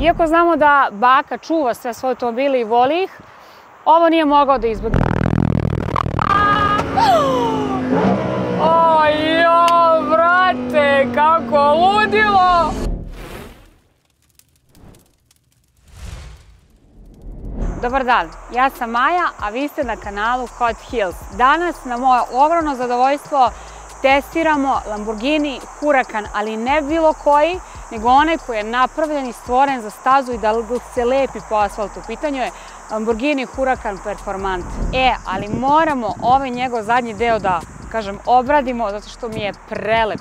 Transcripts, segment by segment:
Iako znamo da baka čuva sve svoje automobile i voli ih, ovo nije mogao da izbegne. Ojo, brate, kako ludilo! Dobar dan, ja sam Maja, a vi ste na kanalu Hot Heels. Danas na moje ogromno zadovoljstvo testiramo Lamborghini Huracan, ali ne bilo koji, nego onaj koji je napravljen i stvoren za stazu i da se lepi po asfaltu. U pitanju je Lamborghini Huracan Performante. Ali moramo ovaj njegov zadnji deo da, kažem, obradimo, zato što mi je prelep.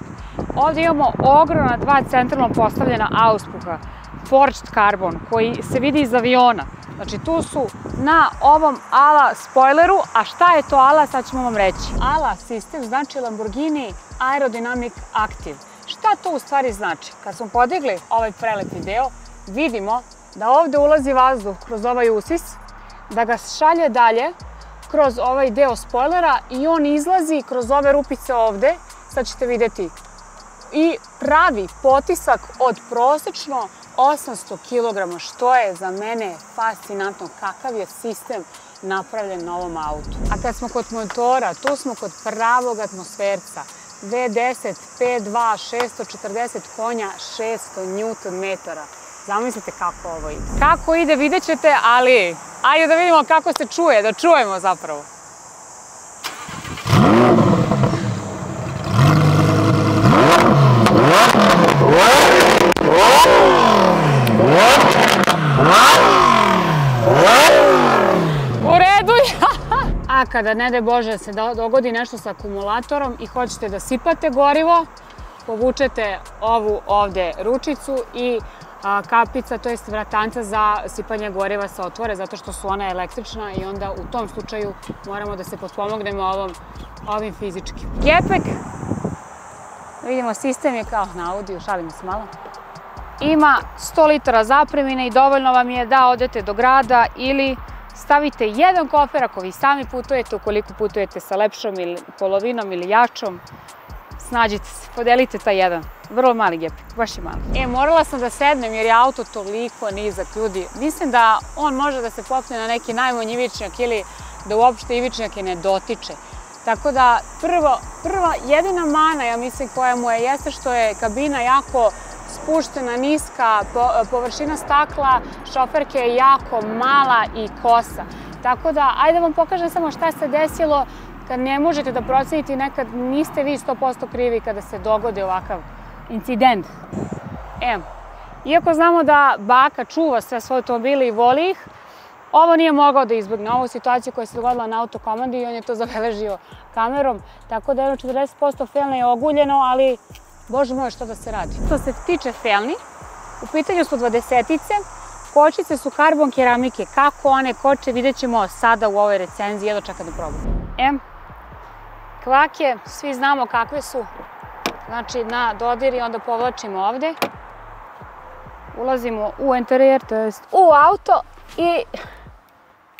Ovdje imamo ogromna dva centralno postavljena auspuha, Forged Carbon, koji se vidi iz aviona. Znači tu su na ovom ALA spoileru, a šta je to ALA, sad ćemo vam reći. ALA sistem znači Lamborghini Aerodynamic Active. Šta to u stvari znači? Kad smo podigli ovaj prelepi deo, vidimo da ovde ulazi vazduh kroz ovaj usis, da ga šalje dalje kroz ovaj deo spoilera i on izlazi kroz ove rupice ovde, sad ćete vidjeti, i pravi potisak od prosečno 800 kg, što je za mene fascinantno kakav je sistem napravljen na ovom autu. A kad smo kod motora, tu smo kod pravog atmosferca. V10, P2, 640 konja, 600 Nm. Zamislite kako ovo ide. Kako ide vidjet ćete, ali ajde da vidimo kako se čuje, da čujemo zapravo. U redu je. A kada ne daj Bože se dogodi nešto sa akumulatorom i hoćete da sipate gorivo, povučete ovu ovde ručicu i kapica, to jest vratanca za sipanje goriva se otvore zato što su ona električna i onda u tom slučaju moramo da se potpomognemo ovim fizički. Gepek, vidimo sistem je kao na Audiju, šalimo se malo. Ima 100 litara zapremine i dovoljno vam je da odete do grada ili stavite jedan kofer ako vi sami putujete, ukoliko putujete sa lepšom ili polovinom ili jačom, snađite se, podelite taj jedan. Vrlo mali gepek, baš je mali. Morala sam da sednem jer je auto toliko nizak, ljudi. Mislim da on može da se popne na neki najmanji ivičnjak ili da uopšte ivičnjake ne dotiče. Tako da prva jedina mana, ja mislim, koja mu je, jeste što je kabina jako spuštena, niska, površina stakla šoferke je jako mala i kosa. Tako da, ajde vam pokažem samo šta se desilo kad ne možete da procenite, nekad niste vi 100% krivi kada se dogodi ovakav incident. Iako znamo da baka čuva sve svoje automobile i voli ih, ovo nije mogao da izbegne ovu situaciju koja se dogodila na autokomandi i on je to zabeležio kamerom, tako da 40% felne je oguljeno, ali Bože moj, što da se radi. Što se tiče felni, u pitanju su 20-ice, kočice su karbon keramike. Kako one koče vidjet ćemo sada u ovoj recenziji, jedno čekam da probam. Kvake, svi znamo kakve su, znači na dodir i onda povlačimo ovde. Ulazimo u interijer, to jest u auto i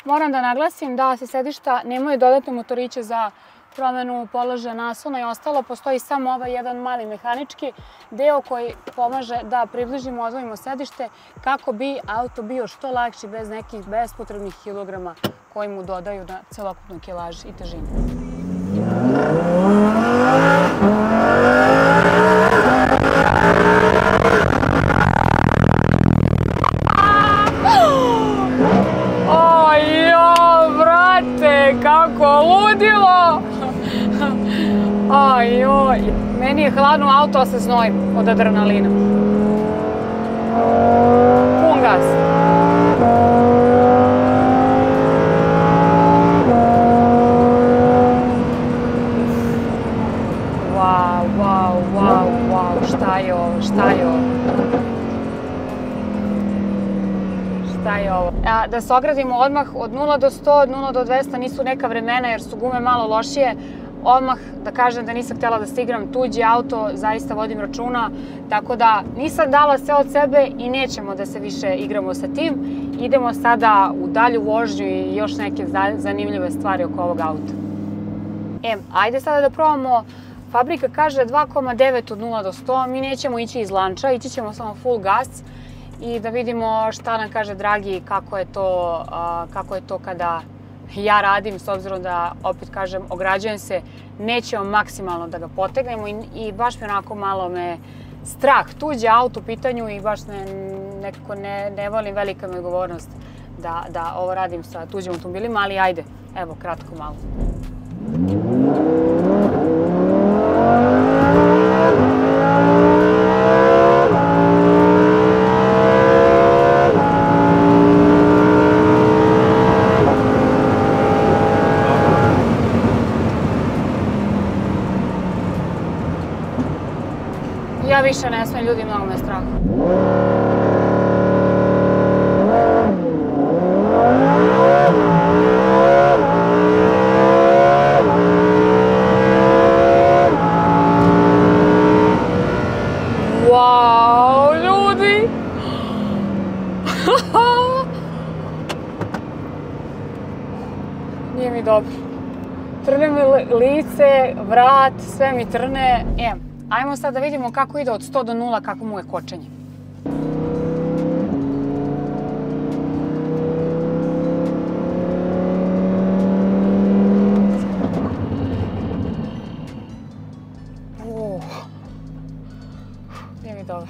moram da naglasim da se sedišta nemaju dodatne motoriće za promenu položaja naslona i ostalo. Postoji samo ovaj jedan mali mehanički deo koji pomaže da približimo, odvojimo sedište kako bi auto bio što lakši bez nekih bespotrebnih kilograma koji mu dodaju na celokupnu kilažu i težinu. Ojo, brate, kako ludilo! Ajoj, meni je hladno auto, a se znojim od adrenalina. Pun gas. Wow, šta je ovo, šta je ovo? Šta je ovo? Da se ogradimo odmah od 0 do 100, od 0 do 200 nisu neka vremena jer su gume malo lošije. Odmah da kažem da nisam htjela da se igram tuđi auto, zaista vodim računa, tako da nisam dala sve od sebe i nećemo da se više igramo sa tim. Idemo sada u dalju vožnju i još neke zanimljive stvari oko ovog auta. Ajde sada da probamo. Fabrika kaže 2,9 od 0 do 100, mi nećemo ići iz lanča, ići ćemo samo full gas i da vidimo šta nam kaže Dragi, kako je to kada ja radim, s obzirom da, opet kažem, ograđujem se, nećemo maksimalno da ga potegnemo i baš mi onako malo me strah, tuđe auto u pitanju i baš nekako ne volim, velika mi odgovornost da ovo radim sa tuđim automobilima, ali ajde, evo, kratko malo. Ja više ne smijem, ljudi, mnogo me strah. Wow, ljudi! Nije mi dobro. Trne mi lice, vrat, sve mi trne. Ajmo sad da vidimo kako ide od 100 do 0, kako mu je kočenje. Nije mi dobro.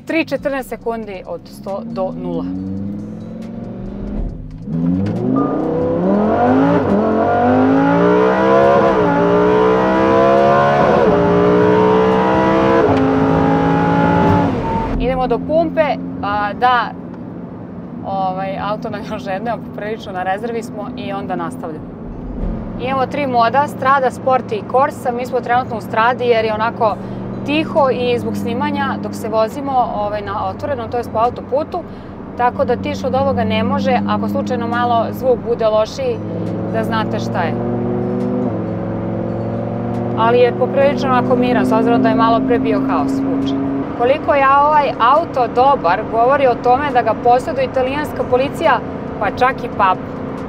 3-14 sekundi od 100 do 0. Idemo do pumpe, da auto nam još jedne, prilično na rezervi smo i onda nastavljamo. Imamo 3 moda, Strada, Sport i Corsa. Mi smo trenutno u Stradi jer je onako tiho i zbog snimanja dok se vozimo na otvorenom, to je po autoputu, tako da tiše od ovoga ne može. Ako slučajno malo zvuk bude lošiji, da znate šta je. Ali je poprilično onako miran, s obzirom da je malo pre bio haos zvučan. Koliko je ovaj auto dobar, govori o tome da ga posjeduje italijanska policija, pa čak i papa.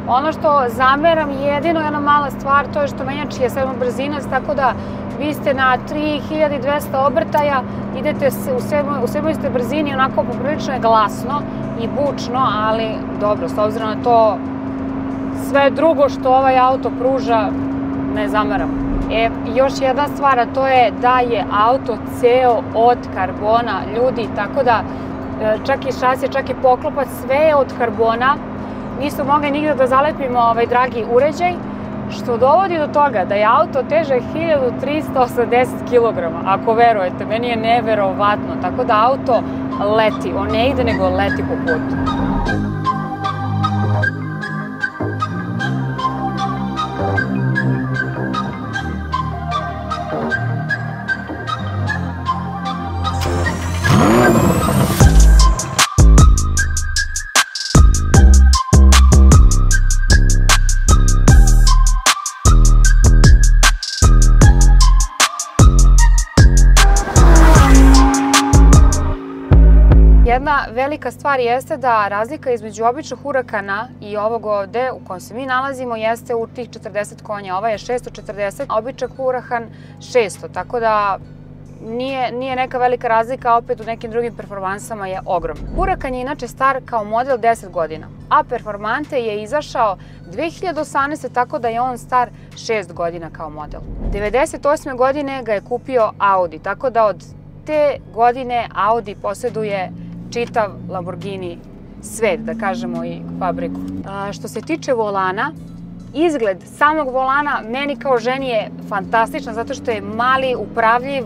Ono što zameram jedino jedna mala stvar, to je što menjač je 7 brzinac, tako da vi ste na 3200 obrtaja, idete u 7. brzini, onako poprilično je glasno i bučno, ali dobro, s obzirom na to sve drugo što ovaj auto pruža, ne zameram. Još jedna stvar, a to je da je auto ceo od karbona, ljudi, tako da čak i šasije, čak i poklopac, sve je od karbona. Nisu mogli nigde da zalepimo Dragi uređaj, što dovodi do toga da je auto teže 1380 kg, ako verujete, meni je neverovatno, tako da auto leti, on ne ide nego leti po putu. Jedna velika stvar jeste da razlika između običnog Huracana i ovog ovde u kojem se mi nalazimo jeste u tih 40 konja. Ovaj je 640, a običan Huracan 600, tako da nije neka velika razlika, opet u nekim drugim performansama je ogrom. Huracan je inače star kao model 10 godina, a Performante je izašao 2018. tako da je on star 6 godina kao model. 98. godine ga je kupio Audi, tako da od te godine Audi posjeduje čitav Lamborghini svet, da kažemo, i fabriku. Što se tiče volana, izgled samog volana meni kao ženi je fantastičan zato što je mali, upravljiv,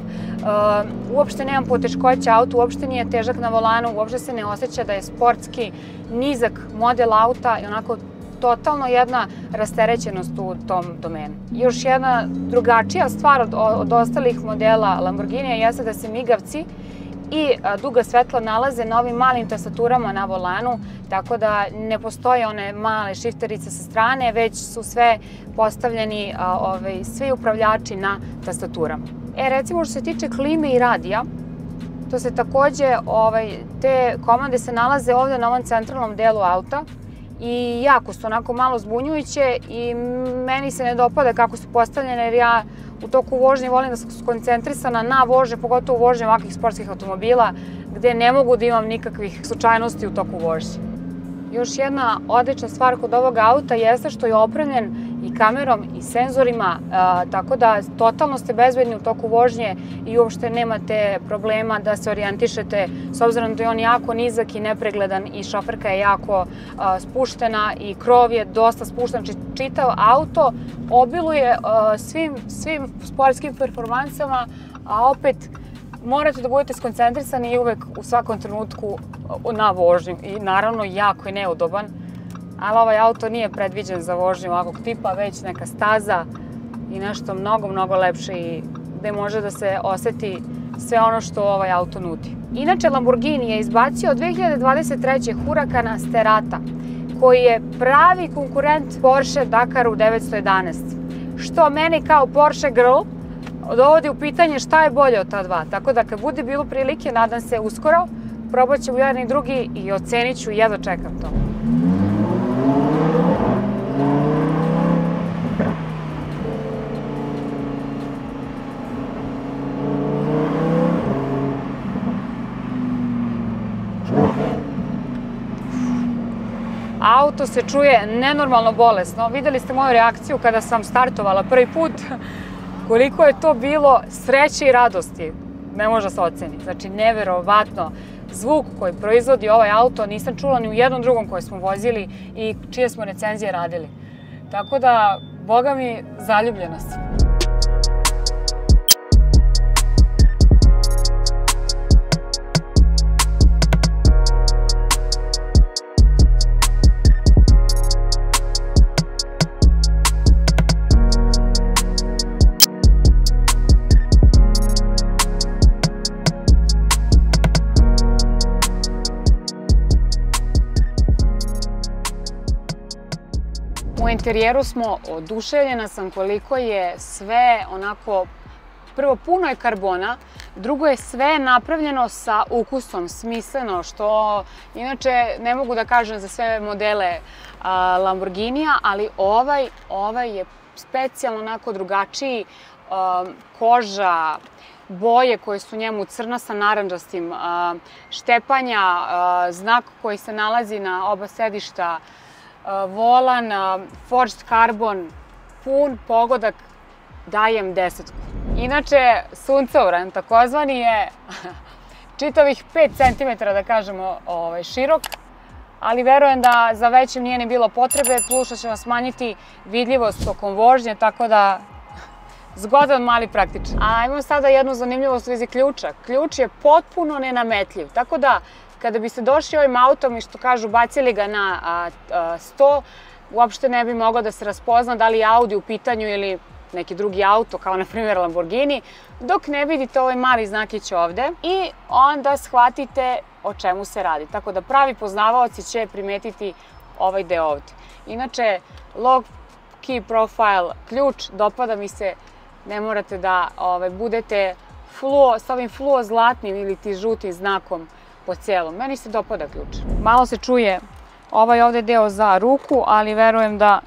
uopšte nemam poteškoća, auto uopšte nije težak na volanu, uopšte se ne osjeća da je sportski, nizak model auta i onako totalno jedna rasterećenost u tom domenu. Još jedna drugačija stvar od ostalih modela Lamborghinija jeste da se migavci i duga svetla nalaze na ovim malim tastaturama na volanu, tako da ne postoje one male šifterice sa strane, već su sve postavljeni svi upravljači na tastaturama. Recimo što se tiče klime i radija, to se takođe, te komande se nalaze ovde na ovom centralnom delu auta i jako su onako malo zbunjujuće i meni se ne dopada kako su postavljene jer ja u toku vožnje volim da sam skoncentrisana na vožnje, pogotovo u vožnje ovakvih sportskih automobila, gde ne mogu da imam nikakvih slučajnosti u toku vožnje. Još jedna odlična stvar kod ovog auta jeste što je opremljen i kamerom i senzorima, tako da totalno ste bezbedni u toku vožnje i uopšte nemate problema da se orijentišete, s obzirom da je on jako nizak i nepregledan i šoferka je jako spuštena i krov je dosta spušten, čitav auto obiluje svim sportskim performansama, a opet morate da budete skoncentrisani i uvek u svakom trenutku na vožnju i naravno jako je neudoban, ali ovaj auto nije predviđen za vožnju ovakvog tipa, već neka staza i nešto mnogo lepše i gde može da se oseti sve ono što ovaj auto nudi. Inače, Lamborghini je izbacio 2023. Huracana Sterata, koji je pravi konkurent Porsche Dakaru 911, što meni kao Porsche girl dovodi u pitanje šta je bolje od ta dva. Tako da kad bude bilo prilike, nadam se uskoro, probat ćemo jedan i drugi i ocenit ću, jedva čekam to. Auto se čuje nenormalno bolesno. Videli ste moju reakciju kada sam startovala prvi put. Koliko je to bilo sreće i radosti, ne može se oceniti. Znači, neverovatno. Zvuk koji proizvodi ovaj auto nisam čula ni u jednom drugom koji smo vozili i čije smo recenzije radili. Tako da, boga mi, zaljubljena sam. U interijeru smo, oduševljena sam koliko je sve onako, prvo puno je karbona, drugo je sve napravljeno sa ukusom, smisleno, što inače ne mogu da kažem za sve modele Lamborghinija, ali ovaj je specijalno onako drugačiji, koža, boje koje su njemu crna sa narandžastim, štepanja, znak koji se nalazi na oba sedišta, volan, forged carbon, pun pogodak, dajem 10. Inače, suncovran takozvani je čitavih 5 cm, da kažemo, širok, ali verujem da za većim nije ni bilo potrebe, plus što će vam smanjiti vidljivost tokom vožnje, tako da zgodan mali praktičan. A imam sada jednu zanimljivost u vezi ključa. Ključ je potpuno nenametljiv, tako da kada biste došli ovim autom i što kažu bacili ga na sto, uopšte ne bi moglo da se raspozna da li je Audi u pitanju ili neki drugi auto, kao na primjer Lamborghini, dok ne vidite ovaj mali znakić ovde i onda shvatite o čemu se radi. Tako da pravi poznavaoci će primetiti ovaj deo ovde. Inače, lock key profile ključ, dopada mi se, ne morate da budete s ovim fluo zlatnim ili ti žutim znakom po cijelom. Meni se dopada ključ. Malo se čuje ovaj ovde deo za ruku, ali verujem da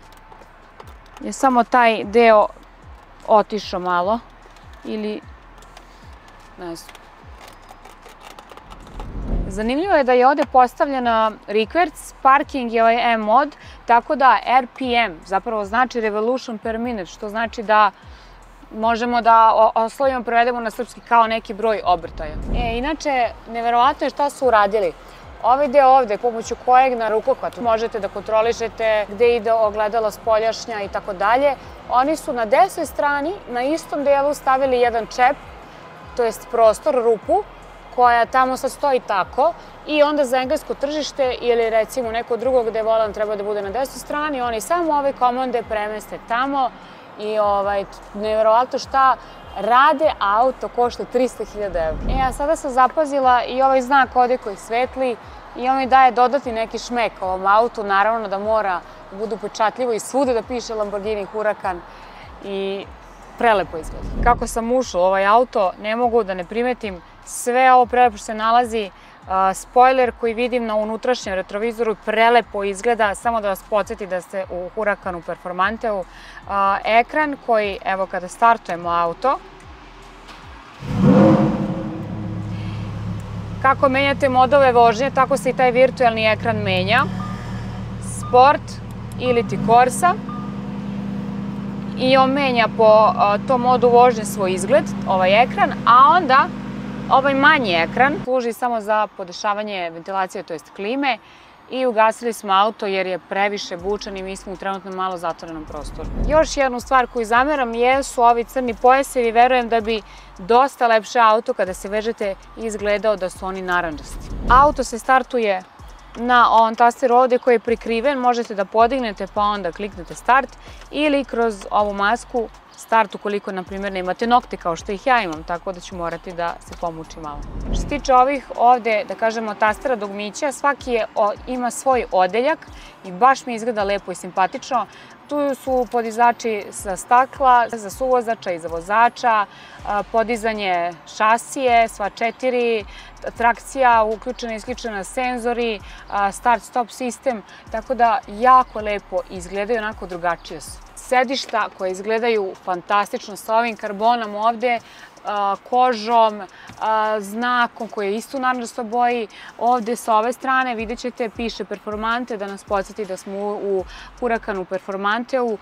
je samo taj deo otišao malo ili ne znam. Zanimljivo je da je ovde postavljena reverse parking je ovaj M-mod, tako da RPM zapravo znači revolution per minute, što znači da možemo da oslovimo, prevedemo na srpski kao neki broj obrtaja. Inače, neverovatno je šta su uradili. Ovaj deo ovde, pomoću kojeg na rukohvatu možete da kontrolišete gde ide ogledalo spoljašnja i tako dalje, oni su na desnoj strani na istom delu stavili jedan čep, to jest prostor, rupu, koja tamo sad stoji tako i onda za englesko tržište ili recimo neko drugo gde volan treba da bude na desnoj strani, oni samo ove komande premeste tamo i nevjerovatno šta rade, a auto košta 300.000 €. A sada sam zapazila i ovaj znak ovde koji svetli i on mi daje dodatni neki šmek ovom autu, naravno da mora da bude upečatljivo i svude da piše Lamborghini Huracan i prelepo izgleda. Kako sam ušla u ovaj auto, ne mogu da ne primetim sve ovo prelepo što se nalazi. Spoiler koji vidim na unutrašnjem retrovizoru prelepo izgleda, samo da vas podsjeti da ste u Huracanu Performanteu. Ekran koji, evo kada startujemo auto, Kako menjate modove vožnje, tako se i taj virtualni ekran menja. Sport ili ti Corsa. I on menja po tom modu vožnje svoj izgled, ovaj ekran, a onda ovaj manji ekran služi samo za podešavanje ventilacije, to jest klime, i ugasili smo auto jer je previše bučan i mi smo u trenutno malo zatvorenom prostoru. Još jednu stvar koju zameram jesu ovi crni pojasevi. Verujem da bi dosta lepše auto kada se vežete izgledao da su oni narandžasti. Auto se startuje na ovom tasteru ovde koji je prikriven, možete da podignete pa onda kliknete start ili kroz ovu masku start ukoliko, na primjer, nemate nokte kao što ih ja imam, tako da ću morati da se pomučim malo. Što se tiče ovih ovde, da kažemo, tastera dugmića, svaki ima svoj odeljak i baš mi izgleda lepo i simpatično. Tu su podizači za stakla, za suvozača i za vozača, podizanje šasije, sva 4, trakcija, uključena i isključena senzori, start-stop sistem, tako da jako lepo izgledaju, onako drugačije su. Sedišta koje izgledaju fantastično sa ovim karbonom ovde, kožom, znakom koji je isto u narandžastoj boji. Ovde sa ove strane vidjet ćete, piše Performante, da nas podsjeti da smo u Huracanu Performanteu.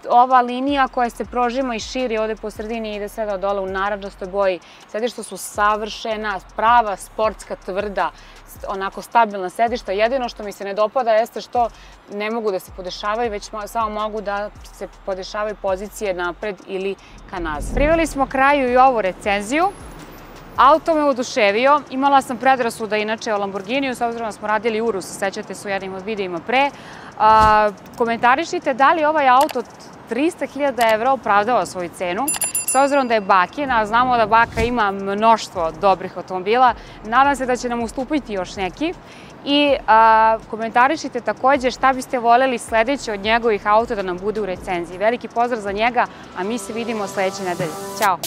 Ova linija koja se prožima i širi ovde po sredini ide sada dole u narandžastoj boji. Sedišta su savršena, prava, sportska, tvrda, onako stabilna sedišta. Jedino što mi se ne dopada jeste što ne mogu da se podešavaju, već samo mogu da se podešavaju pozicije napred ili ka nazad. Priveli smo kraju i ovu recenziju. Auto me oduševio. Imala sam predrasuda inače o Lamborghiniju, s obzirom da smo radili Urus, sećate se u jednim od videima pre. Komentarišite da li ovaj auto 300.000 evra opravdava svoju cenu. S obzirom da je Bakin, a znamo da Baka ima mnoštvo dobrih automobila, nadam se da će nam ustupiti još neki. I komentarišite takođe šta biste voljeli sledeće od njegovih auta da nam bude u recenziji. Veliki pozdrav za njega, a mi se vidimo sledeće nedelje. Ćao!